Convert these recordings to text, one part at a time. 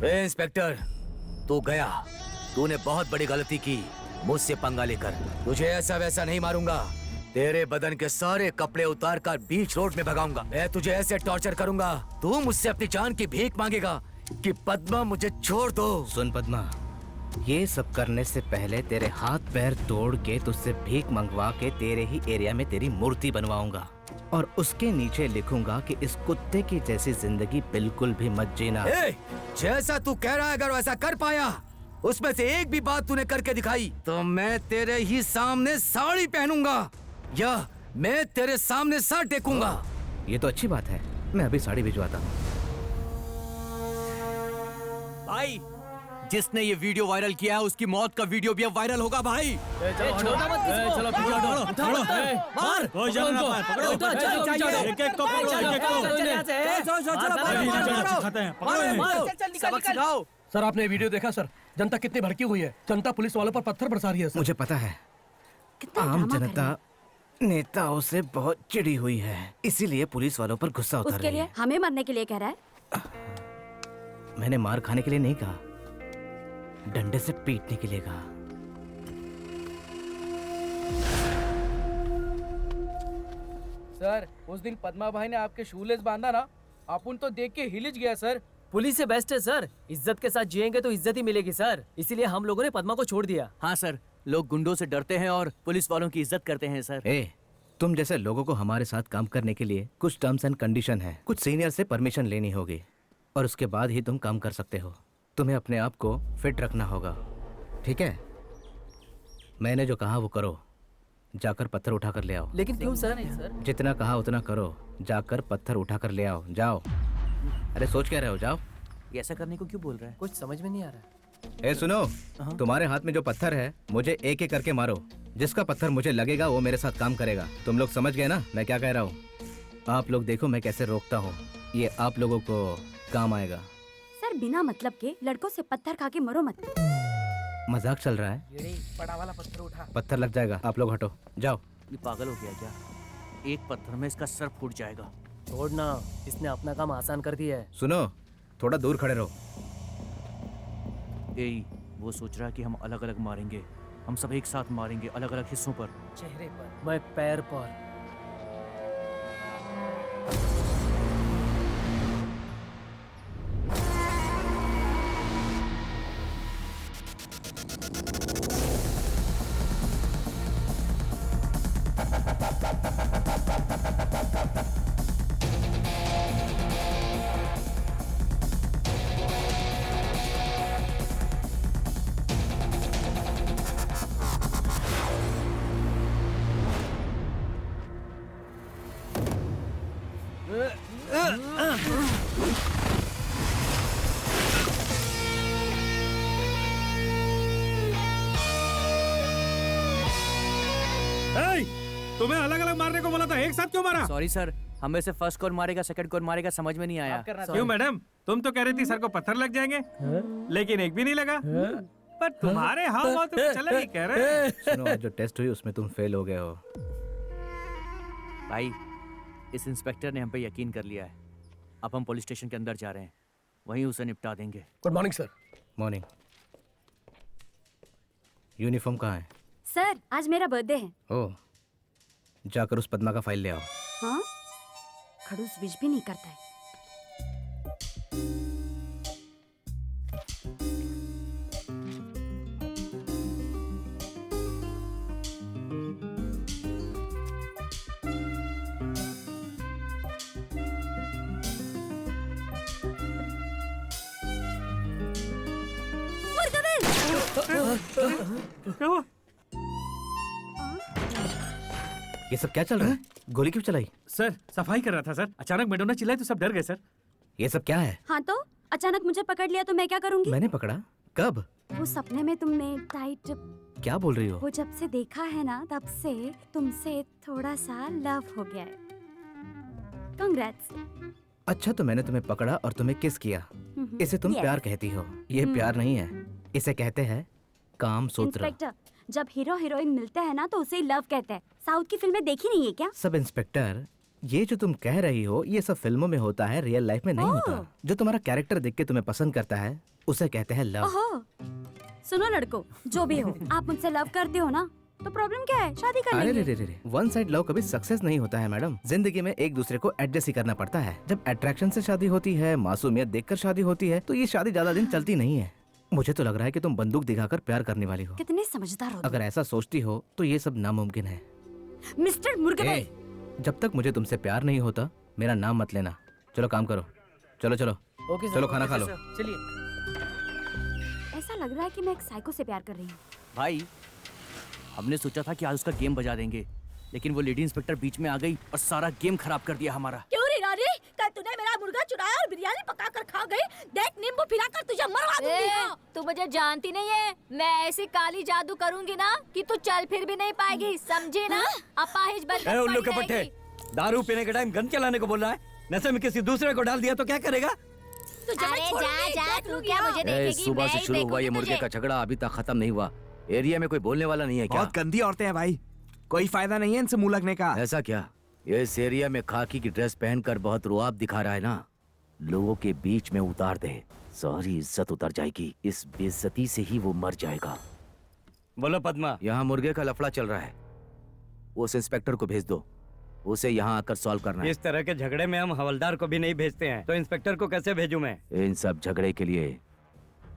ए inspector, तू गया। तूने बहुत बड़ी गलती की मुझसे पंगा लेकर। तुझे ऐसा वैसा नहीं मारूंगा। तेरे बदन के सारे कपड़े उतार कर बीच रोड में भगाऊंगा। मैं तुझे ऐसे टॉर्चर करूंगा, तू मुझसे अपनी जान की भीख मांगेगा कि पद्मा मुझे छोड़ दो। सुन पद्मा, ये सब करने से पहले तेरे हाथ पैर तोड़ के तुझसे भीख मंगवा के तेरे ही एरिया में तेरी मूर्ति बनवाऊंगा और उसके नीचे लिखूंगा कि इस कुत्ते की जैसी जिंदगी बिल्कुल भी मत जीना। जैसा तू कह रहा है, अगर वैसा कर पाया, उसमें से एक भी बात तूने करके दिखाई तो मैं तेरे ही सामने साड़ी पहनूंगा या मैं तेरे सामने सर टेकूंगा। ये तो अच्छी बात है, मैं अभी साड़ी भिजवाता हूँ। भाई, जिसने ये वीडियो वायरल किया है उसकी मौत का वीडियो भी अब वायरल होगा भाई। चलो सर, आपने वीडियो देखा सर? जनता कितनी भड़की हुई है। जनता पुलिस वालों पर पत्थर बरसा रही है सर। मुझे पता है, आम जनता नेताओं से बहुत चिड़ी हुई है, इसीलिए पुलिस वालों पर गुस्सा उतर रही है। हमें मरने के लिए कह रहा है? मैंने मार खाने के लिए नहीं कहा, डंडे से पीटने के लिए कहा। सर, उस दिन पद्मा भाई ने आपके शूलेस बांधा ना, अपन तो देख के हिलिज गया सर। पुलिस से बेस्ट है सर, इज्जत के साथ जिएंगे तो इज्जत ही मिलेगी सर, इसीलिए हम लोगों ने पद्मा को छोड़ दिया। हाँ सर, लोग गुंडों से डरते हैं और पुलिस वालों की इज्जत करते हैं सर। तुम जैसे लोगों को हमारे साथ काम करने के लिए कुछ टर्म्स एंड कंडीशन है, कुछ सीनियर से परमिशन लेनी होगी और उसके बाद ही तुम काम कर सकते हो। तुम्हें अपने आप को फिट रखना होगा, ठीक है? मैंने जो कहा वो करो, जाकर पत्थर उठा कर ले आओ। लेकिन क्यों सर? जितना कहा उतना करो, जाकर पत्थर उठा कर ले आओ, जाओ। अरे सोच क्या रहे हो, जाओ। ऐसा करने को क्यों बोल रहा है? कुछ समझ में नहीं आ रहा। सुनो, तुम्हारे हाथ में जो पत्थर है मुझे एक एक करके मारो। जिसका पत्थर मुझे लगेगा वो मेरे साथ काम करेगा। तुम लोग समझ गए ना मैं क्या कह रहा हूँ? आप लोग देखो मैं कैसे रोकता हूँ, ये आप लोगों को काम आएगा। सर, बिना मतलब के लड़कों से पत्थर खा के मरो मत। मजाक चल रहा है? बड़ा वाला पत्थर उठा। पत्थर लग जाएगा, आप लोग हटो, जाओ। ये पागल हो गया क्या? एक पत्थर में इसका सर फूट जाएगा। छोड़ना, इसने अपना काम आसान कर दिया है। सुनो, थोड़ा दूर खड़े रहो। वो सोच रहा है कि हम अलग अलग मारेंगे। हम सब एक साथ मारेंगे, अलग अलग हिस्सों पर। चेहरे पर, मैं पैर पर। तुम्हें अलग अलग मारने को बोला था, एक साथ क्यों मारा? सॉरी सर, हमें से फर्स्ट कौन मारेगा सेकंड कौन मारेगा समझ में नहीं आया। क्यों मैडम, तुम तो कह रही थी सर को पत्थर लग जाएंगे, लेकिन एक भी नहीं लगा। पर तुम्हारे हाव भाव तो चला नहीं कह रहे। सुनो, आज जो टेस्ट हुई उसमें तुम फेल हो गए हो। भाई, इस इंस्पेक्टर ने हम पे यकीन कर लिया है। अब हम पुलिस स्टेशन के अंदर जा रहे हैं, वहीं उसे निपटा देंगे। Good morning sir. Morning. Uniform कहाँ है? सर, आज मेरा बर्थडे है। ओह, जाकर उस पद्मा का फाइल ले आओ। हाँ? खड़ूस विश भी नहीं करता है। क्या हुआ? ये सब क्या चल रहा है? गोली क्यों चलाई? सर, सफाई कर रहा था सर, अचानक मैडम चिल्लाई तो सब डर गए सर। ये सब क्या है? हाँ तो अचानक मुझे पकड़ लिया तो मैं क्या करूँगी? मैंने पकड़ा? कब? वो सपने में तुमने टाइट। क्या बोल रही हो? वो जब से देखा है ना, तब से तुमसे थोड़ा सा लव हो गया है। Congrats। अच्छा, तो मैंने तुम्हें पकड़ा और तुम्हें किस किया, इसे तुम Yes। प्यार कहती हो? ये प्यार नहीं है, इसे कहते हैं काम सूत्र। इंस्पेक्टर, जब हीरो हीरोइन मिलते हैं ना तो उसे लव कहते हैं। साउथ की फिल्में देखी नहीं है क्या? सब इंस्पेक्टर ये जो तुम कह रही हो ये सब फिल्मों में होता है, रियल लाइफ में नहीं होता। जो तुम्हारा कैरेक्टर देख के तुम्हें पसंद करता है उसे कहते हैं लव। ओहो, सुनो लड़को, जो भी हो, आप मुझसे लव करते हो ना, तो प्रॉब्लम क्या है? शादी कर अरे लेंगे। रे वन साइड लव कभी सक्सेस नहीं होता है मैडम। जिंदगी में एक दूसरे को एडजस्ट ही करना पड़ता है। जब अट्रैक्शन से शादी होती है, मासूमियत देखकर शादी होती है, तो ये शादी ज्यादा दिन चलती नहीं है। मुझे तो लग रहा है कि तुम बंदूक दिखाकर प्यार करने वाली हो। कितने समझदार हो तुम। अगर ऐसा सोचती हो तो ये सब नामुमकिन है। मिस्टर मुर्गे भाई। जब तक मुझे तुमसे प्यार नहीं होता मेरा नाम मत लेना। चलो काम करो, चलो चलो ओके सर, चलो खाना ओके खा लो। सर, चलिए। ऐसा लग रहा है कि मैं एक साइको से प्यार कर रही हूँ। भाई हमने सोचा था कि आज उसका गेम बजा देंगे, लेकिन वो लेडी इंस्पेक्टर बीच में आ गई और सारा गेम खराब कर दिया हमारा। क्यों रे रानी, कल तूने मेरा मुर्गा चुराया और बिरयानी पकाकर खा गई। देख नींबू पिलाकर तुझे मरवा दूंगी। हाँ। तू मुझे जानती नहीं है, मैं ऐसी काली जादू करूंगी ना कि तू चल फिर भी नहीं पाएगी, समझी ना? अपाहिज बनकर उल्लू के पड़ी पट्टे, रहेगी। दारू पीने के टाइम गन चलाने को बोल रहा है। नशे में किसी दूसरे को डाल दिया तो क्या करेगा? तुझे मैं अरे जा छोड़ूंगी, जा, देख तू लूंगी, क्या हाँ। मुझे देखेगी? सुबह मैं से ही शुरू हुआ ये देखूंगी मुर्गे तुझे। का झगड़ा अभी तक खत्म नहीं हुआ। एरिया में कोई बोलने वाला नहीं है क्या? बहुत गंदी औरतें हैं भाई, कोई फायदा नहीं है इनसे मुंह लगने का। ऐसा क्या? इस एरिया में खाकी की ड्रेस पहनकर बहुत रुआब दिखा रहा है ना, लोगों के बीच में उतार दे, सारी इज्जत उतर जाएगी। इस बेइज्जती से ही वो मर जाएगा। बोलो पद्मा। यहाँ मुर्गे का लफड़ा चल रहा है, उस इंस्पेक्टर को भेज दो, उसे यहाँ आकर सॉल्व करना है। इस तरह के झगड़े में हम हवलदार को भी नहीं भेजते हैं, तो इंस्पेक्टर को कैसे भेजूं मैं? इन सब झगड़े के लिए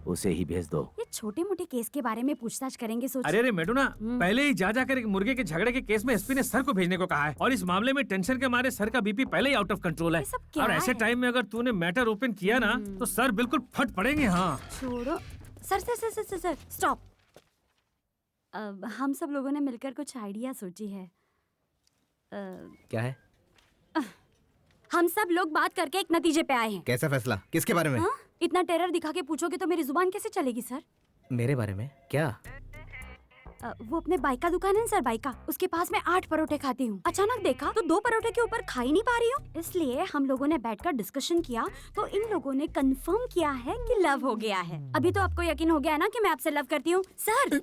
उसे ही भेज दो। ये छोटे मोटे केस के बारे में पूछताछ करेंगे सोच। अरे मेडोना, पहले ही जा जाकर एक मुर्गे के झगड़े के केस में एसपी ने सर को भेजने को कहा है, और इस मामले में टेंशन के मारे सर का बीपी पहले ही आउट ऑफ कंट्रोल है। ये सब क्या और ऐसे है? टाइम में अगर तूने मैटर ओपन किया ना तो सर बिल्कुल फट पड़ेंगे। हाँ छोड़ो सर सर स्टॉप। अब हम सब लोगों ने मिलकर कुछ आइडिया सोची है। क्या है? हम सब लोग बात करके एक नतीजे पे आए हैं। कैसा फैसला? किसके बारे में? हाँ? इतना टेरर दिखा के पूछोगे तो मेरी जुबान कैसे चलेगी सर? मेरे बारे में क्या? वो अपने बाइक का दुकान है सर, बाइक का, उसके पास मैं 8 परोठे खाती हूँ। अचानक देखा तो 2 परोठे के ऊपर खा ही नहीं पा रही हूँ। इसलिए हम लोगों ने बैठकर डिस्कशन किया तो इन लोगों ने कंफर्म किया है कि लव हो गया है। अभी तो आपको यकीन हो गया है ना कि मैं आपसे लव करती हूँ सर।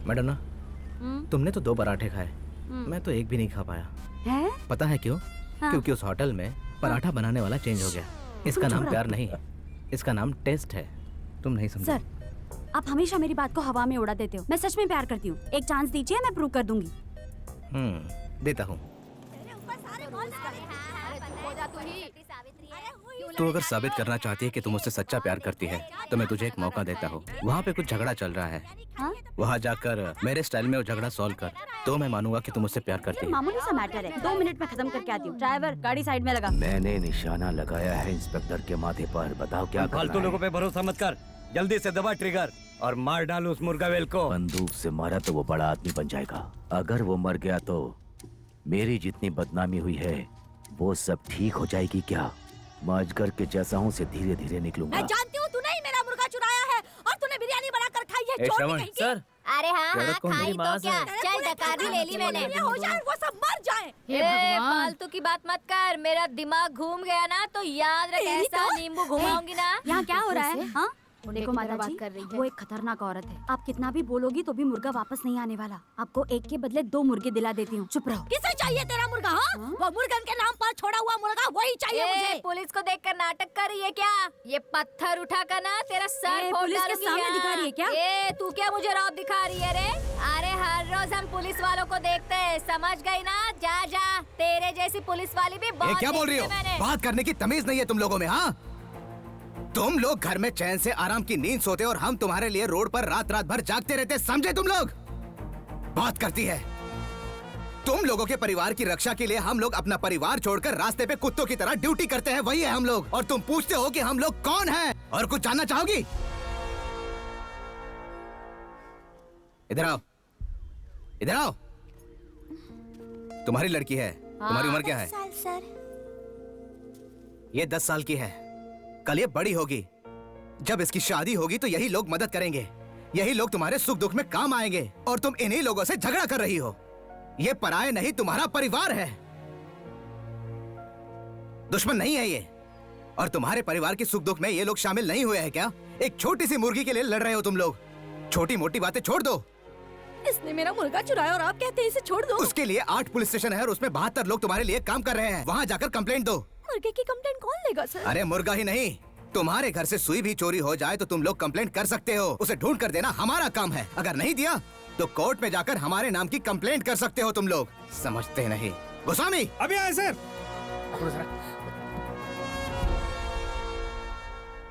मैडम ना, तुमने तो 2 पराठे खाए, मैं तो एक भी नहीं खा पाया। है? पता है क्यों? हाँ। क्योंकि उस होटल में पराठा बनाने वाला चेंज हो गया। इसका नाम प्यार नहीं, इसका नाम टेस्ट है। तुम नहीं समझे? सर, आप हमेशा मेरी बात को हवा में उड़ा देते हो। मैं सच में प्यार करती हूँ। एक चांस दीजिए, मैं प्रूव कर दूंगी। देता हूँ। तू अगर साबित करना चाहती है कि तुम मुझसे सच्चा प्यार करती है तो मैं तुझे एक मौका देता हूँ। वहाँ पे कुछ झगड़ा चल रहा है, हाँ? वहाँ जाकर मेरे स्टाइल में वो झगड़ा सॉल्व कर, तो मैं मानूंगा कि तुम मुझसे प्यार करती है। मामूली सा मैटर है, 2 मिनट में खत्म करके आती हूँ। ड्राइवर, गाड़ी साइड में लगा। मैंने निशाना लगाया है इंस्पेक्टर के माथे पर, बताओ क्या करना फालतू है? लोगों पे भरोसा मत कर, जल्दी से दबा ट्रिगर और मार डालो उस मुर्गावेल को। बंदूक से मारा तो वो बड़ा आदमी बन जाएगा। अगर वो मर गया तो मेरी जितनी बदनामी हुई है वो सब ठीक हो जाएगी क्या? मैं अजगर के जैसा हूँ से धीरे धीरे निकलूंगा। मैं जानती हूँ तूने ही मेरा मुर्गा चुराया है और तूने बिरयानी बनाकर खाई है। ए, चोर श्रवण, कहीं की। सर, अरे हाँ औरत हाँ, कौन है? खाई मेरी माँ तो क्या? से। चल डकारी ले ली मैंने। ये हो जाए, वो सब मर जाए। ए, फालतू की बात मत कर, मेरा दिमाग घूम गया ना तो याद रख, तेरी ऐसा तो- नींबू घुमाऊंगी ना। यहाँ क्या हो रहा है? हाँ? मुर्गे देखो की तरह माता बात जी, कर रही है। वो एक खतरनाक औरत है। आप कितना भी बोलोगी तो भी मुर्गा वापस नहीं आने वाला। आपको एक के बदले 2 मुर्गे दिला देती हूँ। चुप रहो। किसे चाहिए तेरा मुर्गा? हाँ, वो मुर्गन के नाम पर छोड़ा हुआ मुर्गा वही चाहिए ए, मुझे। पुलिस को देखकर नाटक कर रही है क्या? ये पत्थर उठा कर ना तेरा सर ए, फोड़ पुलिस के डालूंगी सामने यहाँ। दिखा रही है क्या? ए, तू क्या मुझे रौब दिखा रही है रे? अरे हर रोज हम पुलिस वालों को देखते हैं, समझ गई ना? जा जा, तेरे जैसी पुलिस वाली भी बहुत क्या बोल रही हो? देखी है मैंने। बात करने की तमीज नहीं है तुम लोगों में? हाँ, तुम लोग घर में चैन से आराम की नींद सोते और हम तुम्हारे लिए रोड पर रात रात भर जागते रहते, समझे तुम लोग? बात करती है। तुम लोगों के परिवार की रक्षा के लिए हम लोग अपना परिवार छोड़कर रास्ते पे कुत्तों की तरह ड्यूटी करते हैं, वही है हम लोग। और तुम पूछते हो कि हम लोग कौन हैं? और कुछ जानना चाहोगी? इधर आओ, इधर आओ। तुम्हारी लड़की है, तुम्हारी उम्र क्या है? सर, ये 10 साल की है। कल ये बड़ी होगी, जब इसकी शादी होगी तो यही लोग मदद करेंगे, यही लोग तुम्हारे सुख दुख में काम आएंगे, और तुम इन्हीं लोगों से झगड़ा कर रही हो। ये पराये नहीं, तुम्हारा परिवार है, दुश्मन नहीं है ये। और तुम्हारे परिवार के सुख दुख में ये लोग शामिल नहीं हुए हैं क्या? एक छोटी सी मुर्गी के लिए लड़ रहे हो तुम लोग। छोटी मोटी बातें छोड़ दो, इसने मेरा मुर्गा चुराया और आप कहते हैं इसे छोड़ दो। उसके लिए 8 पुलिस स्टेशन है और उसमें 72 लोग तुम्हारे लिए काम कर रहे हैं। वहाँ जाकर कंप्लेंट दो। मुर्गे की कंप्लेंट कौन लेगा सर? अरे मुर्गा ही नहीं, तुम्हारे घर से सुई भी चोरी हो जाए तो तुम लोग कंप्लेंट कर सकते हो। उसे ढूंढ कर देना हमारा काम है। अगर नहीं दिया तो कोर्ट में जाकर हमारे नाम की कंप्लेंट कर सकते हो तुम लोग। समझते नहीं? गोस्वामी अभी आए सर।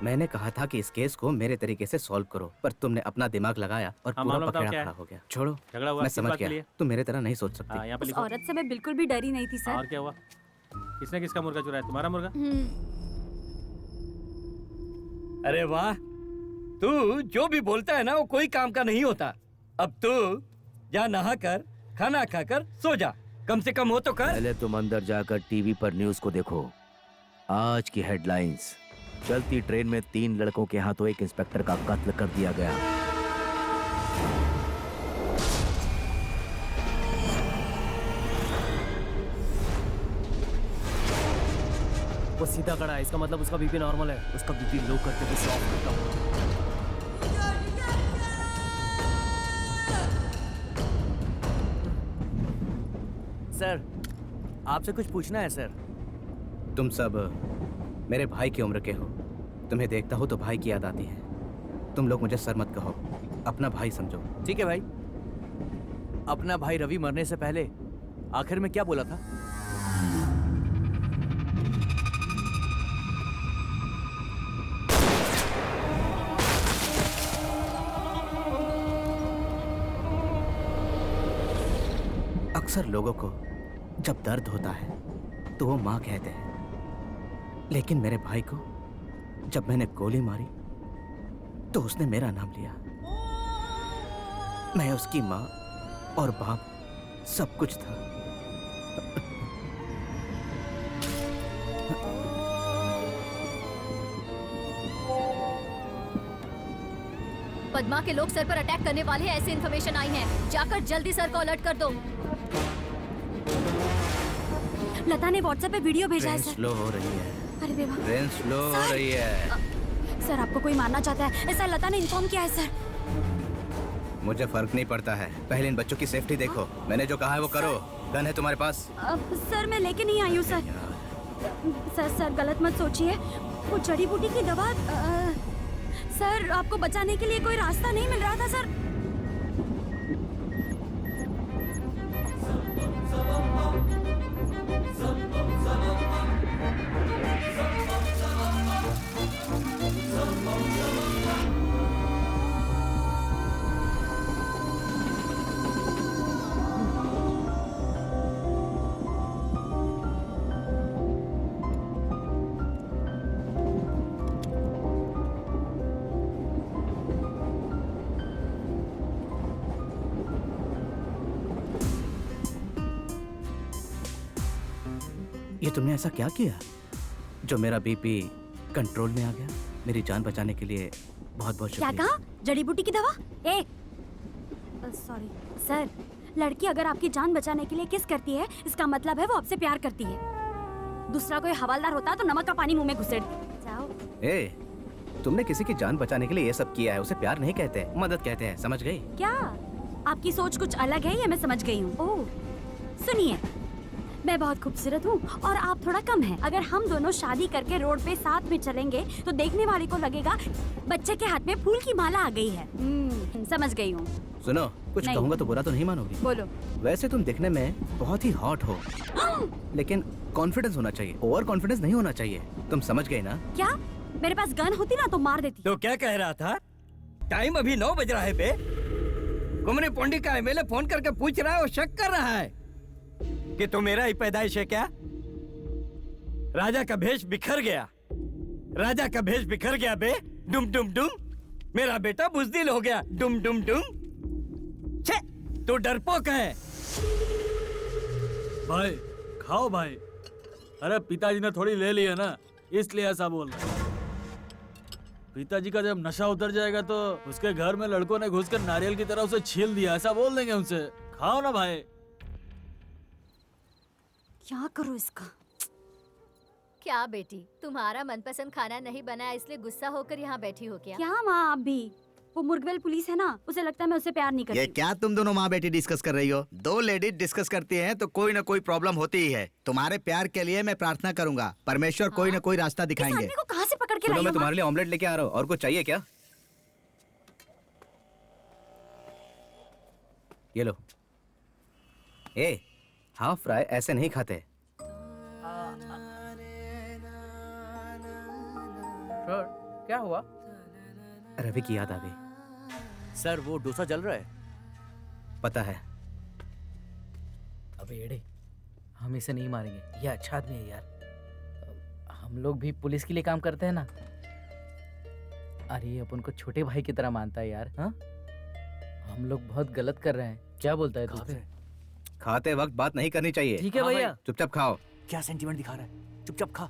मैंने कहा था कि इस केस को मेरे तरीके से सॉल्व करो, पर तुमने अपना दिमाग लगाया और पूरा मामला बताओ पकड़ा क्या खड़ा है? हो गया। छोड़ो, झगड़ा हुआ मैं किस समझ बात के गया। लिए? तुम मेरे तरह नहीं सोच सकती। हाँ, यहाँ पे उस लिखो। औरत से मैं बिल्कुल भी डरी नहीं थी सर। और क्या हुआ? किसने किसका मुर्गा चुराया? तुम्हारा मुर्गा? अरे वाह, तू जो भी बोलता है ना वो कोई काम का नहीं होता। अब तू जा नहा कर खाना खाकर सो जा, कम से कम हो तो कर। पहले तुम अंदर जाकर टीवी पर न्यूज को देखो। आज की हेडलाइंस, चलती ट्रेन में 3 लड़कों के हाथों एक इंस्पेक्टर का कत्ल कर दिया गया। वो सीधा खड़ा है, इसका मतलब उसका बीपी नॉर्मल है। उसका बीपी लो करके भी ऑफ करता हूँ। सर, आपसे कुछ पूछना है सर। तुम सब मेरे भाई की उम्र के हो। तुम्हें देखता हो तो भाई की याद आती है। तुम लोग मुझे सर मत कहो, अपना भाई समझो। ठीक है भाई। अपना भाई रवि मरने से पहले आखिर में क्या बोला था? अक्सर लोगों को जब दर्द होता है तो वो माँ कहते हैं, लेकिन मेरे भाई को जब मैंने गोली मारी तो उसने मेरा नाम लिया। मैं उसकी माँ और बाप सब कुछ था। पद्मा के लोग सर पर अटैक करने वाले हैं, ऐसी इन्फॉर्मेशन आई है। जाकर जल्दी सर को अलर्ट कर दो। लता ने व्हाट्सएप पे वीडियो भेजा है ट्रेन सर। स्लो हो रही है। अरे बेवा। ट्रेन स्लो हो सर! रही है। सर आपको कोई मारना चाहता है, ऐसा लता ने इन्फॉर्म किया है सर। मुझे फर्क नहीं पड़ता है, पहले इन बच्चों की सेफ्टी देखो। मैंने जो कहा है वो करो। गन है तुम्हारे पास? सर मैं लेके नहीं आई हूँ सर। सर गलत मत सोचिए। वो जड़ी बूटी की दवा सर आपको बचाने के लिए कोई रास्ता नहीं मिल रहा था सर। ये तुमने ऐसा क्या किया जो मेरा बीपी कंट्रोल में आ गया? मेरी जान बचाने के लिए बहुत बहुत क्या शुक्रिया। कहा? जड़ी बूटी की दवा? सॉरी सर, लड़की अगर आपकी जान बचाने के लिए किस करती है, इसका मतलब है वो आपसे प्यार करती है। दूसरा कोई हवालदार होता तो नमक का पानी मुंह में घुसेड़ जाओ। तुमने किसी की जान बचाने के लिए ये सब किया है, उसे प्यार नहीं कहते, मदद कहते हैं। समझ गई? क्या आपकी सोच कुछ अलग है? ये मैं समझ गई हूँ। ओह सुनिए, मैं बहुत खूबसूरत हूँ और आप थोड़ा कम हैं। अगर हम दोनों शादी करके रोड पे साथ में चलेंगे तो देखने वाले को लगेगा बच्चे के हाथ में फूल की माला आ गई है। समझ गई हूँ। सुनो, कुछ नहीं। कहूँगा तो बुरा तो नहीं मानोगी? बोलो। वैसे तुम दिखने में बहुत ही हॉट हो, लेकिन कॉन्फिडेंस होना चाहिए, ओवर कॉन्फिडेंस नहीं होना चाहिए। तुम समझ गई ना? क्या मेरे पास गन होती ना तो मार देती। तो क्या कह रहा था? टाइम अभी 9 बज रहा है बे। कुमरी पोंडी का एमएलए फोन करके पूछ रहा है और शक कर रहा है कि तो मेरा ही पैदाइश है क्या? राजा का भेष बिखर गया, राजा का भेष बिखर गया बे। डुम डुम डुम, मेरा बेटा बुजदिल हो गया। डुम डुम डुम। छे, तू डरपोक है। भाई खाओ भाई। अरे पिताजी ने थोड़ी ले ली है ना, इसलिए ऐसा बोल रहा है। पिताजी का जब नशा उतर जाएगा तो उसके घर में लड़कों ने घुसकर नारियल की तरह उसे छील दिया, ऐसा बोल देंगे उनसे। खाओ ना भाई। क्या करूँ इसका? क्या बेटी, तुम्हारा मनपसंद खाना नहीं बना इसलिए गुस्सा होकर यहाँ बैठी हो क्या? क्या माँ आप भी? वो मुर्गवेल पुलिस है ना, उसे लगता है मैं उससे प्यार नहीं ये करती। क्या तुम दोनों माँ बेटी डिस्कस कर रही हो? दो लेडीज डिस्कस करती हैं तो कोई ना कोई प्रॉब्लम होती ही है। तुम्हारे प्यार के लिए मैं प्रार्थना करूंगा, परमेश्वर कोई ना कोई रास्ता इस दिखाएंगे। आदमी को कहाँ से पकड़ के सुनो, लाई मैं हो? तुम्हारे लिए ऑमलेट लेके आ रहा हूँ। और कुछ चाहिए क्या? ये लो। ए, हाफ फ्राई ऐसे नहीं खाते। सर क्या हुआ? रवि की याद आ गई। सर वो डोसा जल रहा है। पता है। अबे एड़े, हम इसे नहीं मारेंगे, ये अच्छा आदमी है यार। हम लोग भी पुलिस के लिए काम करते हैं ना। अरे ये अपन को छोटे भाई की तरह मानता है यार। हाँ, हम लोग बहुत गलत कर रहे हैं। क्या बोलता है तू? खाते वक्त बात नहीं करनी चाहिए। ठीक है भैया। चुपचाप खाओ। क्या सेंटीमेंट दिखा रहा है? चुपचाप खा।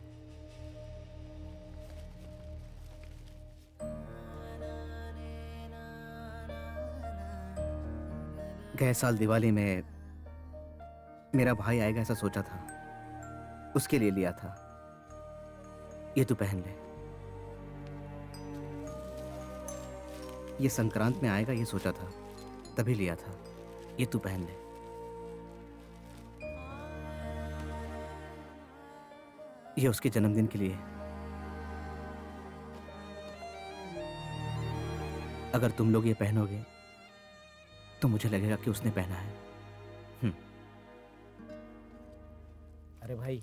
गए साल दिवाली में मेरा भाई आएगा ऐसा सोचा था, उसके लिए लिया था। ये तू पहन ले। ये संक्रांत में आएगा ये सोचा था, तभी लिया था। ये तू पहन ले। ये उसके जन्मदिन के लिए। अगर तुम लोग ये पहनोगे तो मुझे लगेगा कि उसने पहना है। अरे भाई,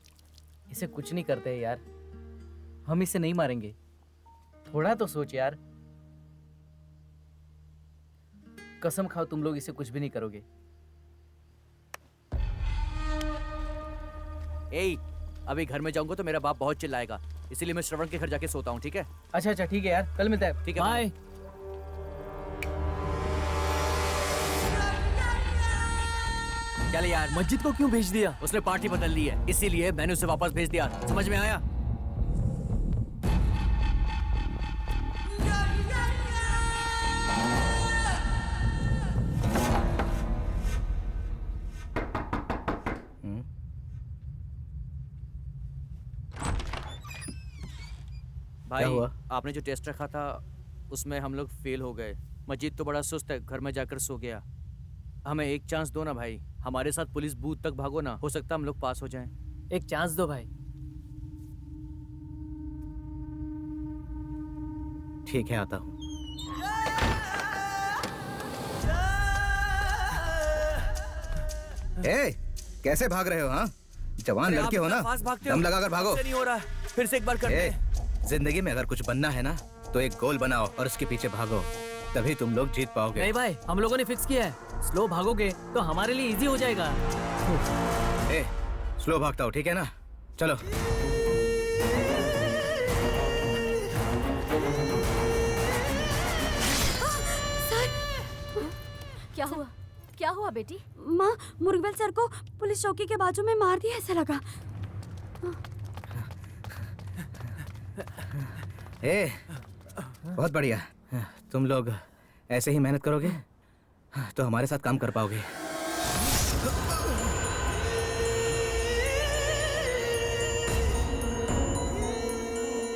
इसे कुछ नहीं करते हैं यार। हम इसे नहीं मारेंगे। थोड़ा तो सोच यार। कसम खाओ तुम लोग इसे कुछ भी नहीं करोगे। ए, अभी घर में जाऊंगा तो मेरा बाप बहुत चिल्लाएगा, इसीलिए मैं श्रवण के घर जाके सोता हूँ। ठीक है? अच्छा अच्छा ठीक है यार, कल मिलते हैं। ठीक है, बाय। चल यार। मस्जिद को क्यों भेज दिया? उसने पार्टी बदल ली है, इसीलिए मैंने उसे वापस भेज दिया। समझ में आया? भाई, क्या हुआ? आपने जो टेस्ट रखा था उसमें हम लोग फेल हो गए। मजीद तो बड़ा सुस्त है, घर में जाकर सो गया। हमें एक चांस दो ना भाई, हमारे साथ पुलिस बूथ तक भागो ना, हो सकता हम लोग पास हो जाएं। एक चांस दो भाई। ठीक है, आता हूँ। ए, कैसे भाग रहे हो? हाँ, जवान लड़के हो ना, दम लगाकर भागो। नहीं हो रहा, फिर से एक बार करते हैं। जिंदगी में अगर कुछ बनना है ना तो एक गोल बनाओ और उसके पीछे भागो, तभी तुम लोग जीत पाओगे। नहीं भाई, हम लोगों ने फिक्स किया है, स्लो भागोगे तो हमारे लिए इजी हो जाएगा। ए, स्लो भागता हो, ठीक है ना? चलो। क्या हुआ? क्या हुआ बेटी? माँ, मुर्गवेल सर को पुलिस चौकी के बाजू में मार दिया ऐसा लगा। ए, बहुत बढ़िया। तुम लोग ऐसे ही मेहनत करोगे तो हमारे साथ काम कर पाओगे।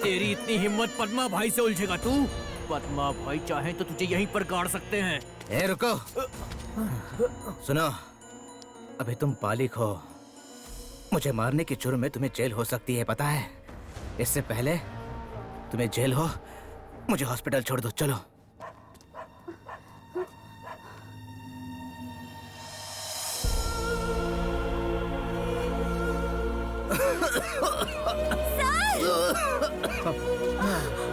तेरी इतनी हिम्मत, पद्मा भाई से उलझेगा तू? पद्मा भाई चाहे तो तुझे यहीं पर गाड़ सकते हैं। ए, रुको। सुनो, अभी तुम बालिग हो। मुझे मारने के जुर्म में तुम्हें जेल हो सकती है, पता है? इससे पहले तुम्हें जेल हो, मुझे हॉस्पिटल छोड़ दो। चलो। सर!